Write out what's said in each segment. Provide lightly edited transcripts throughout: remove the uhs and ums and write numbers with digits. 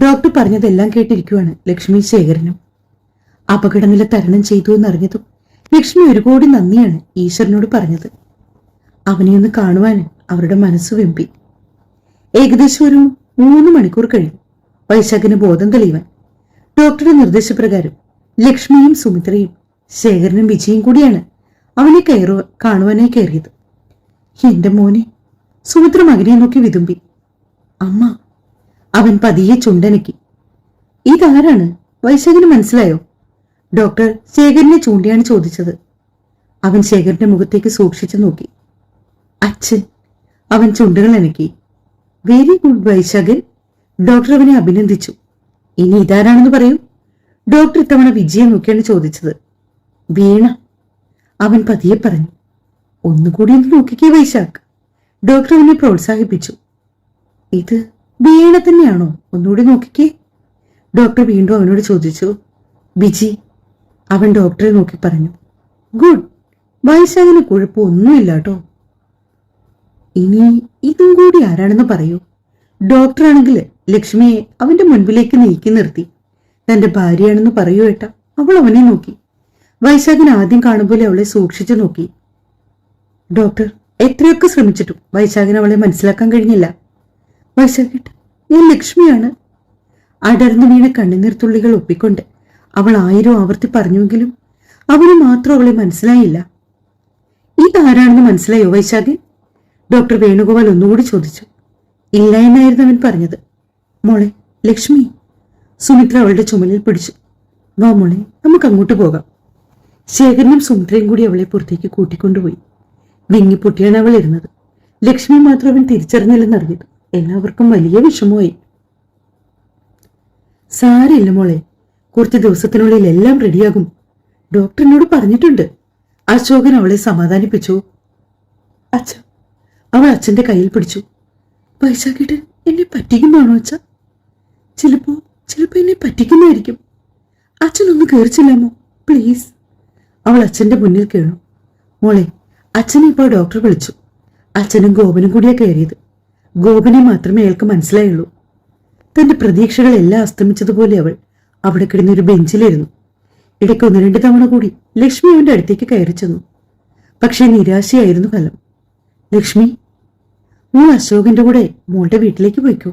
Doctor പറഞ്ഞതെല്ലാം കേട്ടിരിക്കുവാണ് ലക്ഷ്മി ശേഖരനും. അപകടനില തരണം ചെയ്തു എന്നറിഞ്ഞതും ലക്ഷ്മി ഒരു കോടി നന്ദിയാണ് ഈശ്വരനോട് പറഞ്ഞത്. അവനെ ഒന്ന് കാണുവാൻ അവരുടെ മനസ്സ് വെമ്പി. ഏകദേശം ഒരു 3 മണിക്കൂർ കഴിഞ്ഞു വൈശാഖിന് ബോധം തെളിയുവാൻ. ഡോക്ടറുടെ നിർദ്ദേശപ്രകാരം ലക്ഷ്മിയും സുമിത്രയും ശേഖരനും വിജയും കൂടിയാണ് അവനെ കാണുവാനായി കയറിയത്. എന്റെ മോനെ, സുമിത്ര മകനെ നോക്കി വിതുമ്പി. അമ്മ. അവൻ പതിയെ ചുണ്ടനക്കി. ഇതാരാണ്? വൈശാഖിന് മനസ്സിലായോ? ഡോക്ടർ ശേഖരനെ ചൂണ്ടിയാണ് ചോദിച്ചത്. അവൻ ശേഖരന്റെ മുഖത്തേക്ക് സൂക്ഷിച്ചു നോക്കി. അച്ഛൻ. അവൻ ചുണ്ടുകൾ അനക്കി. Very good Vaishakhan. ഡോക്ടർ അവനെ അഭിനന്ദിച്ചു. ഇനി ഇതാരാണെന്ന് പറയൂ. ഡോക്ടർ ഇത്തവണ വിജയെ നോക്കിയാണ് ചോദിച്ചത്. വീണ. അവൻ പതിയെ പറഞ്ഞു. ഒന്നുകൂടി ഒന്ന് നോക്കിക്കേ വൈശാഖ്. ഡോക്ടർ അവനെ പ്രോത്സാഹിപ്പിച്ചു. ഇത് വീണ തന്നെയാണോ? ഒന്നുകൂടി നോക്കിക്കേ. ഡോക്ടർ വീണ്ടും അവനോട് ചോദിച്ചു. വിജി. അവൻ ഡോക്ടറെ നോക്കി പറഞ്ഞു. ഗുഡ്. വൈശാഖിന് കുഴപ്പമൊന്നുമില്ല കേട്ടോ. ഇനി ഇതും കൂടി ആരാണെന്ന് പറയൂ. ഡോക്ടറാണെങ്കിൽ ലക്ഷ്മിയെ അവന്റെ മുൻപിലേക്ക് നീക്കി നിർത്തി. തന്റെ ഭാര്യയാണെന്ന് പറയൂ ഏട്ടാ. അവൾ അവനെ നോക്കി. വൈശാഖിന് ആദ്യം കാണുമ്പോൾ അവളെ സൂക്ഷിച്ചു നോക്കി. ഡോക്ടർ എത്രയൊക്കെ ശ്രമിച്ചിട്ടും വൈശാഖിന് അവളെ മനസ്സിലാക്കാൻ കഴിഞ്ഞില്ല. വൈശാഖേട്ട, ഞാൻ ലക്ഷ്മിയാണ്. അടർന്നു വീണ കണ്ണുനീർത്തുള്ളികൾ ഒപ്പിക്കൊണ്ട് അവൾ 1000 ആവർത്തി പറഞ്ഞുവെങ്കിലും അവന് മാത്രം അവളെ മനസ്സിലായില്ല. ഇതാരാണെന്ന് മനസ്സിലായോ വൈശാഖൻ? ഡോക്ടർ വേണുഗോപാൽ ഒന്നുകൂടി ചോദിച്ചു. ഇല്ല എന്നായിരുന്നു അവൻ പറഞ്ഞത്. മോളെ ലക്ഷ്മി. സുമിത്ര അവളുടെ ചുമലിൽ പിടിച്ചു. വാ മോളെ, നമുക്ക് അങ്ങോട്ട് പോകാം. ശേഖരനും സുമിത്രയും കൂടി അവളെ പുറത്തേക്ക് കൂട്ടിക്കൊണ്ടുപോയി. വിങ്ങിപ്പൊട്ടിയാണ് അവൾ ഇരുന്നത്. ലക്ഷ്മി മാത്രം അവൻ തിരിച്ചറിഞ്ഞില്ലെന്നറിഞ്ഞത് എല്ലാവർക്കും വലിയ വിഷമമായി. സാരമില്ല മോളെ, കുറച്ച് ദിവസത്തിനുള്ളിൽ എല്ലാം റെഡിയാകും. ഡോക്ടറിനോട് പറഞ്ഞിട്ടുണ്ട്. അശോകൻ അവളെ സമാധാനിപ്പിച്ചു. അച്ഛ. അവൾ അച്ഛന്റെ കയ്യിൽ പിടിച്ചു. വൈശാഖേട്ടൻ എന്നെ പറ്റിക്കുന്നതാണോ അച്ഛ? ചിലപ്പോ എന്നെ പറ്റിക്കുന്നതായിരിക്കും. അച്ഛനൊന്ന് കയറിച്ചില്ലാമോ പ്ലീസ്? അവൾ അച്ഛന്റെ മുന്നിൽ കേണു. മോളെ, അച്ഛനെ ഇപ്പോൾ ഡോക്ടർ വിളിച്ചു. അച്ഛനും ഗോപനും കൂടിയാ കയറിയത്. ഗോപനെ മാത്രമേ അയാൾക്ക് മനസ്സിലായുള്ളൂ. തന്റെ പ്രതീക്ഷകളെല്ലാം അസ്തമിച്ചതുപോലെ അവൾ അവിടെ കിടന്നൊരു ബെഞ്ചിലിരുന്നു. ഇടയ്ക്ക് 1-2 തവണ കൂടി ലക്ഷ്മി അവന്റെ അടുത്തേക്ക് കയറി ചെന്നു. പക്ഷേ നിരാശയായിരുന്നു ഫലം. ലക്ഷ്മി, മോൾ അശോകന്റെ കൂടെ മോളുടെ വീട്ടിലേക്ക് പോയിക്കോ.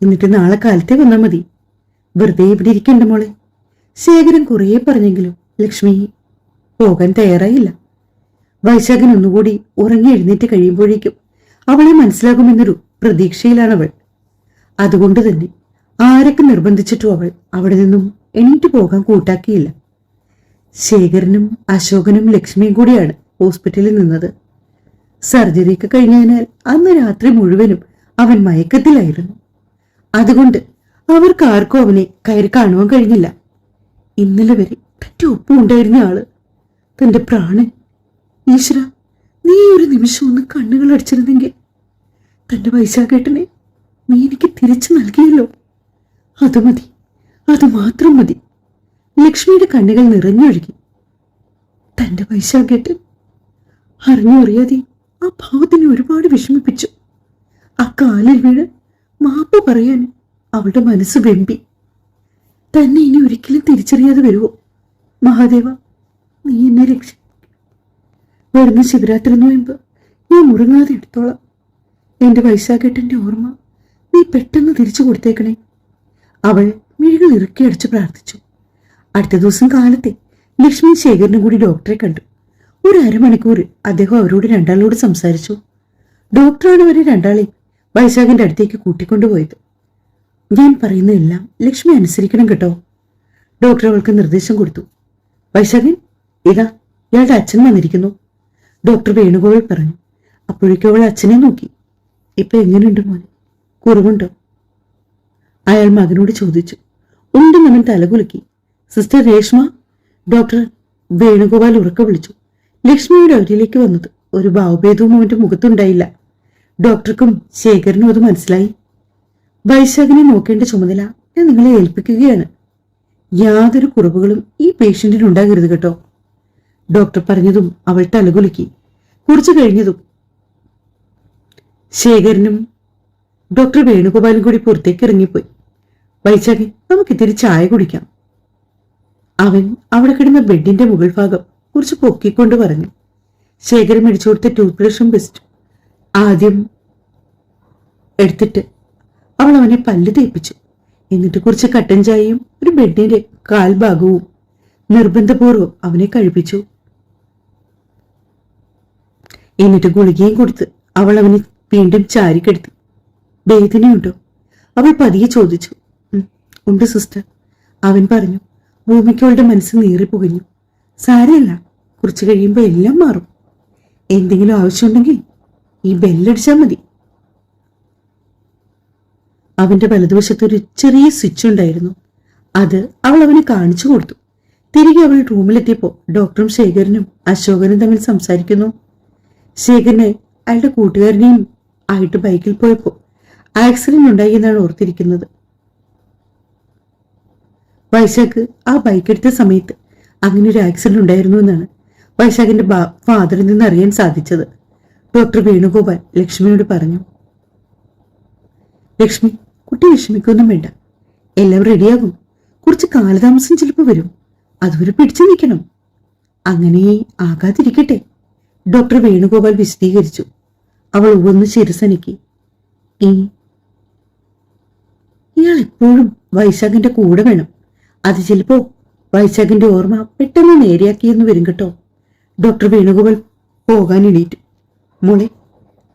എന്നിട്ട് നാളെ കാലത്തെ വന്നാൽ മതി. വെറുതെ ഇവിടെ ഇരിക്കണ്ട മോളെ. ശേഖരൻ കുറേ പറഞ്ഞെങ്കിലും ലക്ഷ്മി പോകാൻ തയ്യാറായില്ല. വൈശാഖൻ ഒന്നുകൂടി ഉറങ്ങി എഴുന്നേറ്റ് കഴിയുമ്പോഴേക്കും അവളെ മനസ്സിലാകുമെന്നൊരു പ്രതീക്ഷയിലാണവൾ. അതുകൊണ്ട് തന്നെ ആരൊക്കെ നിർബന്ധിച്ചിട്ടും അവൾ അവിടെ നിന്നും എണീറ്റ് പോകാൻ കൂട്ടാക്കിയില്ല. ശേഖരനും അശോകനും ലക്ഷ്മിയും കൂടിയാണ് ഹോസ്പിറ്റലിൽ നിന്നത്. സർജറിയൊക്കെ കഴിഞ്ഞതിനാൽ അന്ന് രാത്രി മുഴുവനും അവൻ മയക്കത്തിലായിരുന്നു. അതുകൊണ്ട് അവർക്ക് ആർക്കും അവനെ കയറി കാണുവാൻ കഴിഞ്ഞില്ല. ഇന്നലെ വരെ തന്റെ ഒപ്പം ഉണ്ടായിരുന്ന ആള്, തന്റെ പ്രാണൻ. ഈശ്വര, നീ ഒരു നിമിഷം ഒന്ന് കണ്ണുകൾ അടിച്ചിരുന്നെങ്കിൽ തന്റെ വൈശാഖേട്ടനെ നീ എനിക്ക് തിരിച്ചു നൽകിയല്ലോ. അത് മതി, അത് മാത്രം മതി. ലക്ഷ്മിയുടെ കണ്ണുകൾ നിറഞ്ഞൊഴുകി. തന്റെ വൈശാഖേട്ടൻ അറിഞ്ഞോ അറിയാതെ ആ ഭാവത്തിനെ ഒരുപാട് വിഷമിപ്പിച്ചു. ആ കാലിൽ വീണ് മാപ്പ് പറയാൻ അവളുടെ മനസ്സ് വെമ്പി. തന്നെ ഇനി ഒരിക്കലും തിരിച്ചറിയാതെ വരുമോ? മഹാദേവ, നീ എന്നെ രക്ഷ. വരുന്ന ശിവരാത്രി നോയമ്പ് ഞാൻ മുറങ്ങാതെ എടുത്തോളാം. എന്റെ വൈശാഖേട്ടന്റെ ഓർമ്മ നീ പെട്ടെന്ന് തിരിച്ചു കൊടുത്തേക്കണേ. അവൾ മിഴികൾ ഇറുക്കിയടിച്ച് പ്രാർത്ഥിച്ചു. അടുത്ത ദിവസം കാലത്തെ ലക്ഷ്മി ശേഖരനും കൂടി ഡോക്ടറെ കണ്ടു. ഒരു അരമണിക്കൂർ അദ്ദേഹം അവരോട് രണ്ടാളോട് സംസാരിച്ചു. ഡോക്ടറാണ് അവരെ രണ്ടാളെയും വൈശാഖിന്റെ അടുത്തേക്ക് കൂട്ടിക്കൊണ്ടുപോയത്. ഞാൻ പറയുന്നതെല്ലാം ലക്ഷ്മി അനുസരിക്കണം കേട്ടോ. ഡോക്ടർ അവൾക്ക് നിർദ്ദേശം കൊടുത്തു. വൈശാഖൻ, ഇതാ ഇയാളുടെ അച്ഛൻ വന്നിരിക്കുന്നു. ഡോക്ടർ വേണുഗോപാൽ പറഞ്ഞു. അപ്പോഴേക്കും അവൾ അച്ഛനെ നോക്കി. ഇപ്പൊ എങ്ങനെയുണ്ട് മോനെ? കുറവുണ്ടോ? അയാൾ മകനോട് ചോദിച്ചു. ഉണ്ടെന്ന് അവൻ തലകുലുക്കി. സിസ്റ്റർ രേഷ്മ? ഡോക്ടർ വേണുഗോപാൽ ഉറക്ക വിളിച്ചു. ലക്ഷ്മിയുടെ അരിയിലേക്ക് വന്നത് ഒരു ഭാവഭേദവും അവന്റെ മുഖത്തുണ്ടായില്ല. ഡോക്ടർക്കും ശേഖരനും അത് മനസ്സിലായി. വൈശാഖിനെ നോക്കേണ്ട ചുമതല ഞാൻ നിങ്ങളെ ഏൽപ്പിക്കുകയാണ്. യാതൊരു കുറവുകളും ഈ പേഷ്യന്റിന് ഉണ്ടാകരുത് കേട്ടോ. ഡോക്ടർ പറഞ്ഞതും അവൾ തലകുലുക്കി. കുറച്ചു കഴിഞ്ഞതും ശേഖരനും ഡോക്ടർ വേണുഗോപാലും കൂടി പുറത്തേക്ക് ഇറങ്ങിപ്പോയി. വൈശാഖി, നമുക്കിത്തിരി ചായ കുടിക്കാം. അവൻ അവിടെ കിടന്ന ബെഡിന്റെ മുകൾ ഭാഗം കുറച്ച് പൊക്കിക്കൊണ്ട് പറഞ്ഞു. ശേഖരൻ മേടിച്ചു കൊടുത്ത ടൂത്ത് ബ്രഷും ബെസ്റ്റും ആദ്യം എടുത്തിട്ട് അവൾ അവനെ പല്ല് തേപ്പിച്ചു. എന്നിട്ട് കുറച്ച് കട്ടൻ ചായയും ഒരു ബെഡിന്റെ കാൽഭാഗവും നിർബന്ധപൂർവ്വം അവനെ കഴിപ്പിച്ചു. എന്നിട്ട് ഗുളികയും കൊടുത്ത് അവൾ അവനെ വീണ്ടും ചാരിക്കെടുത്തി. വേദനയുണ്ടോ? അവൾ പതിയെ ചോദിച്ചു. ഉണ്ട് സിസ്റ്റർ, അവൻ പറഞ്ഞു. ഭൂമിക്കവളുടെ മനസ്സ് നീറിപ്പുകഞ്ഞു. സാരമില്ല, കുറച്ചു കഴിയുമ്പോൾ എല്ലാം മാറും. എന്തെങ്കിലും ആവശ്യമുണ്ടെങ്കിൽ ഈ ബെല്ലടിച്ചാൽ മതി. അവന്റെ വലതുവശത്ത് ഒരു ചെറിയ സ്വിച്ച് ഉണ്ടായിരുന്നു. അത് അവൾ അവന് കാണിച്ചു കൊടുത്തു. തിരികെ അവൾ റൂമിലെത്തിയപ്പോൾ ഡോക്ടറും ശേഖരനും അശോകനും തമ്മിൽ സംസാരിക്കുന്നു. ശേഖരനെ അയാളുടെ കൂട്ടുകാരനെയും ആയിട്ട് ബൈക്കിൽ പോയപ്പോൾ ആക്സിഡന്റ് ഉണ്ടായി എന്നാണ് ഓർത്തിരിക്കുന്നത്. വൈശാഖ് ആ ബൈക്ക് എടുത്ത സമയത്ത് അങ്ങനെ ഒരു ആക്സിഡന്റ് ഉണ്ടായിരുന്നു എന്നാണ് വൈശാഖിന്റെ ഫാദറിൽ നിന്ന് അറിയാൻ സാധിച്ചത്. ഡോക്ടർ വേണുഗോപാൽ ലക്ഷ്മിയോട് പറഞ്ഞു. ലക്ഷ്മി, കുട്ടി വിഷമിക്കൊന്നും വേണ്ട, എല്ലാം റെഡിയാകും. കുറച്ച് കാലതാമസം ചിലപ്പോൾ വരും, അതുവരെ പിടിച്ചു നിൽക്കണം. അങ്ങനെ ആകാതിരിക്കട്ടെ, ഡോക്ടർ വേണുഗോപാൽ വിശദീകരിച്ചു. അവൾ ഒന്ന് ശിരസനക്കി. ഇയാൾ എപ്പോഴും വൈശാഖിന്റെ കൂടെ വേണം. അത് ചിലപ്പോ വൈശാഖിന്റെ ഓർമ്മ പെട്ടെന്ന് നേരെയാക്കിയെന്ന് വരും കേട്ടോ. ഡോക്ടർ വേണുഗോപാൽ പോകാൻ എണീറ്റു. മോളെ,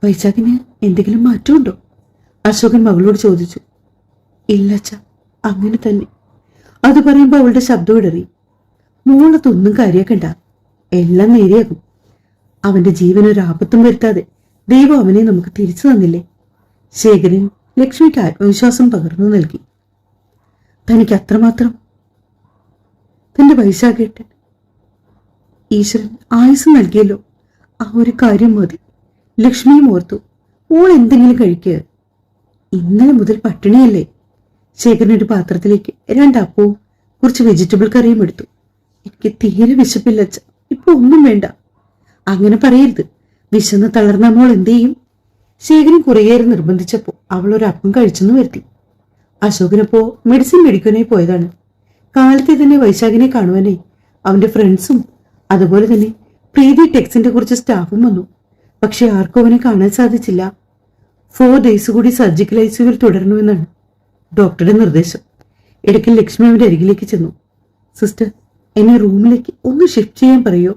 വൈശാഖിന് എന്തെങ്കിലും മാറ്റമുണ്ടോ? അശോകൻ മകളോട് ചോദിച്ചു. ഇല്ലച്ച, അങ്ങനെ തന്നെ. അത് പറയുമ്പോൾ അവളുടെ ശബ്ദം ഇടറി. മോളതൊന്നും കാര്യാക്കണ്ട, എല്ലാം നേരെയാകും. അവന്റെ ജീവനൊരാപത്തും വരുത്താതെ ദൈവം അവനെ നമുക്ക് തിരിച്ചു തന്നില്ലേ? ശേഖരൻ ലക്ഷ്മിക്ക് ആത്മവിശ്വാസം പകർന്നു നൽകി. തനിക്ക് അത്രമാത്രം തന്റെ വൈശാഖേട്ടൻ ഈശ്വരൻ ആയുസ് നൽകിയല്ലോ, ആ ഒരു കാര്യം മതി. ലക്ഷ്മിയും ഓർത്തു. മോൾ എന്തെങ്കിലും കഴിക്കുക, ഇന്നലെ മുതൽ പട്ടിണിയല്ലേ? ശേഖരൻ ഒരു പാത്രത്തിലേക്ക് 2 അപ്പവും കുറച്ച് വെജിറ്റബിൾ കറിയും എടുത്തു. എനിക്ക് തീരെ വിശപ്പില്ല അച്ഛ, ഇപ്പൊ ഒന്നും വേണ്ട. അങ്ങനെ പറയരുത്, വിശന്ന് തളർന്ന മോൾ എന്ത് ചെയ്യും? ശേഖരൻ കുറേയേറെ നിർബന്ധിച്ചപ്പോ അവൾ ഒരു അപ്പം കഴിച്ചെന്ന് വരുത്തി. അശോകനപ്പോ മെഡിസിൻ മേടിക്കാനായി പോയതാണ്. കാലത്തെ തന്നെ വൈശാഖിനെ കാണുവാനായി അവന്റെ ഫ്രണ്ട്സും അതുപോലെ തന്നെ പ്രീതി ടെക്സിന്റെ കുറച്ച് സ്റ്റാഫും വന്നു. പക്ഷെ ആർക്കും അവനെ കാണാൻ സാധിച്ചില്ല. 4 ഡേയ്സ് കൂടി സർജിക്കൽ ഐസിയുവിൽ തുടരണമെന്നാണ് ഡോക്ടറുടെ നിർദ്ദേശം. ഇടയ്ക്ക് ലക്ഷ്മി അവന്റെ അരികിലേക്ക് ചെന്നു. സിസ്റ്റർ, എന്നെ റൂമിലേക്ക് ഒന്ന് ഷിഫ്റ്റ് ചെയ്യാൻ പറയോ?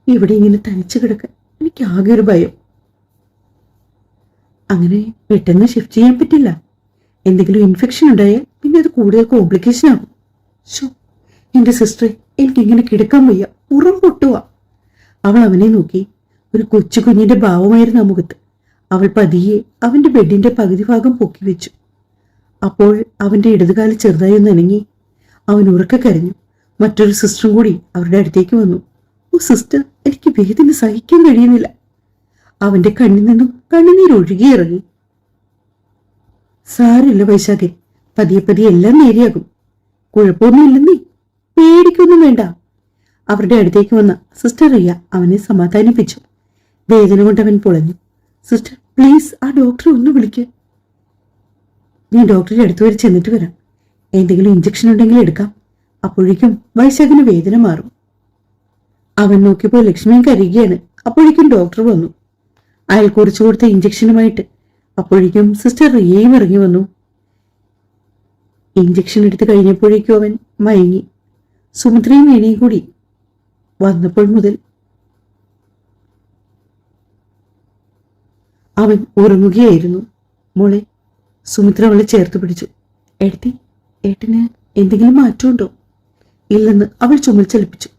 ഇവിടെ ഇങ്ങനെ തനിച്ചു കിടക്കാൻ എനിക്ക് ആകെ ഒരു ഭയം. അങ്ങനെ പെട്ടെന്ന് ഷിഫ്റ്റ് ചെയ്യാൻ പറ്റില്ല. എന്തെങ്കിലും ഇൻഫെക്ഷൻ ഉണ്ടായാൽ പിന്നെ അത് കൂടുതൽ കോംപ്ലിക്കേഷൻ ആകും. ഷോ, എന്റെ സിസ്റ്ററെ, എനിക്കിങ്ങനെ കിടക്കാൻ വയ്യ, പുറം പൊട്ടുക. അവൾ അവനെ നോക്കി. ഒരു കൊച്ചു കുഞ്ഞിന്റെ ഭാവമായിരുന്നു ആ മുഖത്ത്. അവൾ പതിയെ അവന്റെ ബെഡിന്റെ പകുതി ഭാഗം പൊക്കി വെച്ചു. അപ്പോൾ അവന്റെ ഇടതുകാല് ചെറുതായി ഒന്ന് അനങ്ങി. അവൻ ഉറക്കെ കരഞ്ഞു. മറ്റൊരു സിസ്റ്ററും കൂടി അവരുടെ അടുത്തേക്ക് വന്നു. ഓ സിസ്റ്റർ, എനിക്ക് വേദന സഹിക്കാൻ കഴിയുന്നില്ല. അവന്റെ കണ്ണിൽ നിന്നും കണ്ണുനീർ ഒഴുകിയിറങ്ങി. സാരില്ല വൈശാഖെ, പതിയെ പതിയെ എല്ലാം നേരെയാകും. കുഴപ്പമൊന്നുമില്ലെന്നേ, പേടിക്കൊന്നും വേണ്ട. അവരുടെ അടുത്തേക്ക് വന്ന സിസ്റ്റർ റിയ അവനെ സമാധാനിപ്പിച്ചു. വേദന കൊണ്ട് അവൻ പൊളഞ്ഞു. സിസ്റ്റർ പ്ലീസ്, ആ ഡോക്ടറെ ഒന്ന് വിളിക്ക്. ഞാൻ ഡോക്ടറുടെ അടുത്ത് വരെ ചെന്നിട്ട് വരാം. എന്തെങ്കിലും ഇഞ്ചക്ഷൻ ഉണ്ടെങ്കിൽ എടുക്കാം. അപ്പോഴേക്കും വൈശാഖിന് വേദന മാറും. അവൻ നോക്കിയപ്പോൾ ലക്ഷ്മിയും കരയുകയാണ്. അപ്പോഴേക്കും ഡോക്ടർ വന്നു. അയാൾ കുറിച്ചു കൊടുത്ത ഇഞ്ചക്ഷനുമായിട്ട്. അപ്പോഴേക്കും സിസ്റ്റർ റിയയും ഇറങ്ങി വന്നു. ഇഞ്ചക്ഷൻ എടുത്ത് കഴിഞ്ഞപ്പോഴേക്കും അവൻ മയങ്ങി. സുമിത്രയും വീണയും കൂടി വന്നപ്പോൾ മുതൽ അവൻ ഉറങ്ങുകയായിരുന്നു. മോളെ, സുമിത്ര അവളെ ചേർത്ത് പിടിച്ചു. എടത്തി, ഏട്ടന് എന്തെങ്കിലും മാറ്റമുണ്ടോ? ഇല്ലെന്ന് അവൾ ചുമൽ ചലിപ്പിച്ചു.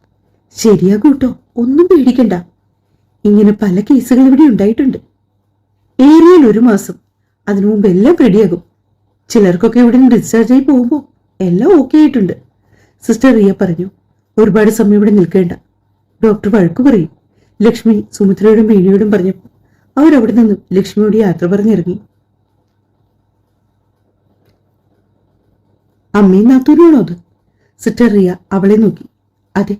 ശരിയാകൂട്ടോ, ഒന്നും പേടിക്കണ്ട. ഇങ്ങനെ പല കേസുകൾ ഇവിടെ ഉണ്ടായിട്ടുണ്ട്. ഏറിയാൽ 1 മാസം, അതിനു മുമ്പ് എല്ലാം റെഡിയാകും. ചിലർക്കൊക്കെ ഇവിടെ നിന്ന് ഡിസ്ചാർജ് ആയി പോകുമ്പോൾ എല്ലാം ഓക്കെ ആയിട്ടുണ്ട്. സിസ്റ്റർ റിയ പറഞ്ഞു. ഒരുപാട് സമയം ഇവിടെ നിൽക്കേണ്ട, ഡോക്ടർ വഴക്കു പറയും. ലക്ഷ്മി സുമിത്രയോടും വീണയോടും പറഞ്ഞപ്പോൾ അവരവിടെ നിന്നും ലക്ഷ്മിയോട് യാത്ര പറഞ്ഞിറങ്ങി. അമ്മയും നാത്തൂനാണോ അത്? സിസ്റ്റർ റിയ അവളെ നോക്കി. അതെ,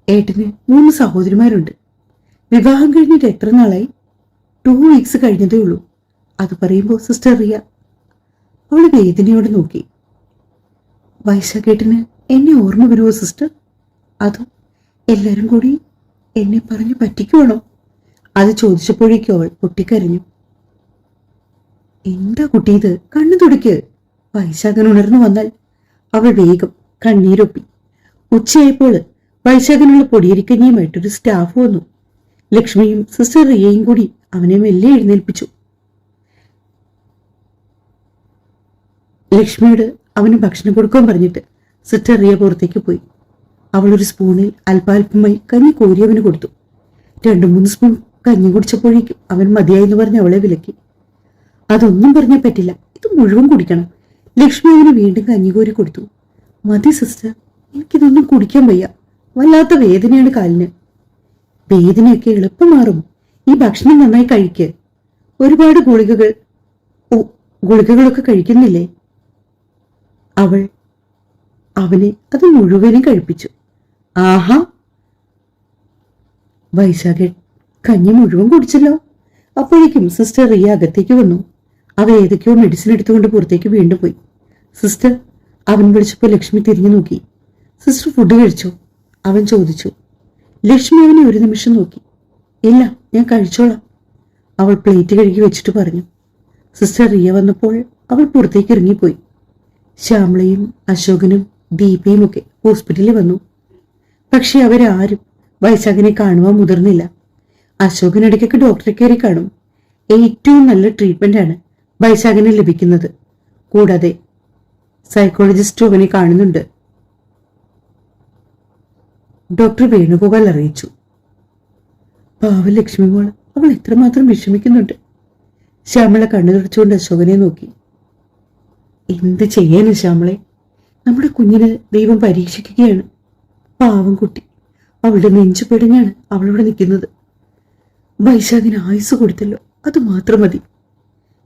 ഏട്ടന് 3 സഹോദരിമാരുണ്ട്. വിവാഹം കഴിഞ്ഞിട്ട് എത്ര നാളായി? 2 വീക്സ് കഴിഞ്ഞതേ ഉള്ളൂ. അത് പറയുമ്പോൾ സിസ്റ്റർ റിയ അവളെ വേദനയോടെ നോക്കി. വൈശാഖേട്ടന് എന്നെ ഓർമ്മ വരുമോ സിസ്റ്റർ? അതോ എല്ലാരും കൂടി എന്നെ പറഞ്ഞു പറ്റിക്കുവാണോ? അത് ചോദിച്ചപ്പോഴേക്കും അവൾ പൊട്ടിക്കരഞ്ഞു. എന്താ കുട്ടി ഇത്? കണ്ണു തുടയ്ക്ക്. വൈശാഖൻ ഉണർന്നു വന്നാൽ അവൾ വേഗം കണ്ണീരൊപ്പി. ഉച്ചയായപ്പോൾ വൈശാഖനുള്ള പൊടിയരിക്കഞ്ഞിയുമായിട്ടൊരു സ്റ്റാഫ് വന്നു. ലക്ഷ്മിയും സിസ്റ്റർ റിയയും കൂടി അവനെ മെല്ലെ എഴുന്നേൽപ്പിച്ചു. ലക്ഷ്മിയോട് അവന് ഭക്ഷണം കൊടുക്കാൻ പറഞ്ഞിട്ട് സിസ്റ്റർ റിയ പുറത്തേക്ക് പോയി. അവൾ ഒരു സ്പൂണിൽ അല്പാൽപമായി കഞ്ഞി കോരി അവന് കൊടുത്തു. 2-3 സ്പൂൺ കഞ്ഞി കുടിച്ചപ്പോഴേക്കും അവൻ മതിയായെന്ന് പറഞ്ഞ് അവളെ വിലക്കി. അതൊന്നും പറഞ്ഞാൽ പറ്റില്ല, ഇത് മുഴുവൻ കുടിക്കണം. ലക്ഷ്മി അവന് വീണ്ടും കഞ്ഞി കോരി കൊടുത്തു. മതി സിസ്റ്റർ, എനിക്കിതൊന്നും കുടിക്കാൻ വയ്യ. വല്ലാത്ത വേദനയാണ് കാലിന്. വേദനയൊക്കെ എളുപ്പം മാറും. ഈ ഭക്ഷണം നന്നായി കഴിക്ക്. ഒരുപാട് ഗുളികകളൊക്കെ കഴിക്കുന്നില്ലേ? അവൾ അവനെ അത് മുഴുവനും കഴിപ്പിച്ചു. ആഹാ, വൈശാഖൻ കഞ്ഞി മുഴുവൻ കുടിച്ചല്ലോ. അപ്പോഴേക്കും സിസ്റ്റർ റിയ അകത്തേക്ക് വന്നു. അവ ഏതൊക്കെയോ മെഡിസിൻ എടുത്തുകൊണ്ട് പുറത്തേക്ക് വീണ്ടും പോയി. സിസ്റ്റർ, അവൻ വിളിച്ചപ്പോൾ ലക്ഷ്മി തിരിഞ്ഞു നോക്കി. സിസ്റ്റർ ഫുഡ് കഴിച്ചോ? അവൻ ചോദിച്ചു. ലക്ഷ്മി അവനെ ഒരു നിമിഷം നോക്കി. ഇല്ല, ഞാൻ കഴിച്ചോളാം, അവൾ പ്ലേറ്റ് കഴുകി വെച്ചിട്ട് പറഞ്ഞു. സിസ്റ്റർ റിയ വന്നപ്പോൾ അവൾ പുറത്തേക്ക് ഇറങ്ങിപ്പോയി. ശ്യാമളയും അശോകനും ദീപയും ഒക്കെ ഹോസ്പിറ്റലിൽ വന്നു. പക്ഷെ അവരാരും വൈശാഖിനെ കാണുവാൻ മുതിർന്നില്ല. അശോകൻ ഇടയ്ക്കൊക്കെ ഡോക്ടറെ കയറി കാണും. ഏറ്റവും നല്ല ട്രീറ്റ്മെന്റാണ് വൈശാഖിന് ലഭിക്കുന്നത്. കൂടാതെ സൈക്കോളജിസ്റ്റും അവനെ കാണുന്നുണ്ട്, ഡോക്ടർ വേണുഗോപാൽ അറിയിച്ചു. പാവ ലക്ഷ്മി മോൾ, അവൾ എത്രമാത്രം വിഷമിക്കുന്നുണ്ട്. ശ്യാമള കണ്ണു തുടച്ചുകൊണ്ട് അശോകനെ നോക്കി. എന്ത് ചെയ്യാനാ ശ്യാമളെ, നമ്മുടെ കുഞ്ഞിനെ ദൈവം പരീക്ഷിക്കുകയാണ്. പാവം കുട്ടി, അവളുടെ നെഞ്ചു പിടഞ്ഞാണ് അവളിവിടെ നിൽക്കുന്നത്. വൈശാഖിന് ആയുസ് കൊടുത്തല്ലോ, അത് മാത്രം മതി.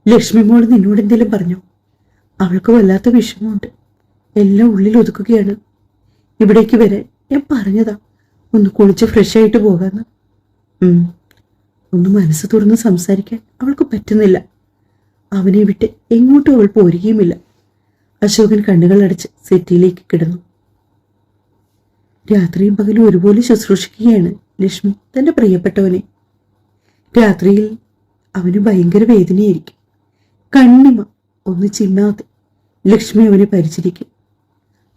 ലക്ഷ്മി മോൾ നിന്നോട് എന്തെങ്കിലും പറഞ്ഞോ? അവൾക്ക് വല്ലാത്ത വിഷമമുണ്ട്. എല്ലാം ഉള്ളിൽ ഒതുക്കുകയാണ്. ഇവിടേക്ക് വരെ ഞാൻ പറഞ്ഞതാ, ഒന്ന് കുളിച്ച് ഫ്രഷ് ആയിട്ട് പോകാന്ന്. ഒന്ന് മനസ്സ് തുറന്ന് സംസാരിക്കാൻ അവൾക്ക് പറ്റുന്നില്ല. അവനെ വിട്ട് എങ്ങോട്ടും അവൾ പോരുകയുമില്ല. അശോകൻ കണ്ണുകൾ അടച്ച് സെറ്റിയിലേക്ക് കിടന്നു. രാത്രിയും പകലും ഒരുപോലെ ശുശ്രൂഷിക്കുകയാണ് ലക്ഷ്മി തന്റെ പ്രിയപ്പെട്ടവനെ. രാത്രിയിൽ അവന് ഭയങ്കര വേദനയായിരിക്കും. കണ്ണിമ ഒന്ന് ചിമ്മാതെ ലക്ഷ്മി അവനെ പരിചരിക്കും.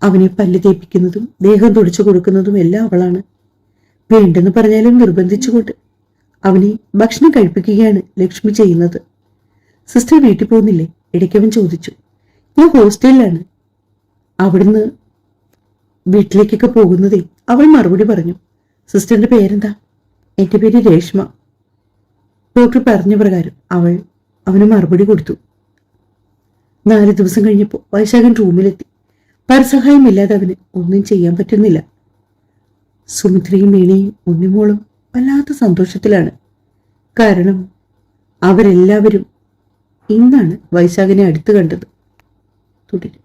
അവനെ പല്ല് തേപ്പിക്കുന്നതും ദേഹം തുടച്ചു കൊടുക്കുന്നതും എല്ലാം അവളാണ്. വേണ്ടെന്ന് പറഞ്ഞാലും നിർബന്ധിച്ചുകൊണ്ട് അവനെ ഭക്ഷണം കഴിപ്പിക്കുകയാണ് ലക്ഷ്മി ചെയ്യുന്നത്. സിസ്റ്റർ വീട്ടിൽ പോകുന്നില്ലേ? ഇടയ്ക്കവൻ ചോദിച്ചു. ഞാൻ ഹോസ്റ്റലിലാണ്. അവിടുന്ന് വീട്ടിലേക്കൊക്കെ പോകുന്നതേ, അവൾ മറുപടി പറഞ്ഞു. സിസ്റ്ററിന്റെ പേരെന്താ? എന്റെ പേര് രേഷ്മ. ഡോക്ടർ പറഞ്ഞ പ്രകാരം അവൾ അവന് മറുപടി കൊടുത്തു. 4 ദിവസം കഴിഞ്ഞപ്പോൾ വൈശാഖൻ റൂമിലെത്തി. പരസഹായമില്ലാതെ അവന് ഒന്നും ചെയ്യാൻ പറ്റുന്നില്ല. സുമിത്രയും മീണയും ഉണ്ണിമോളും വല്ലാത്ത സന്തോഷത്തിലാണ്. കാരണം അവരെല്ലാവരും ഇന്നാണ് വൈശാഖിനെ അടുത്ത് കണ്ടത്. തുടരും.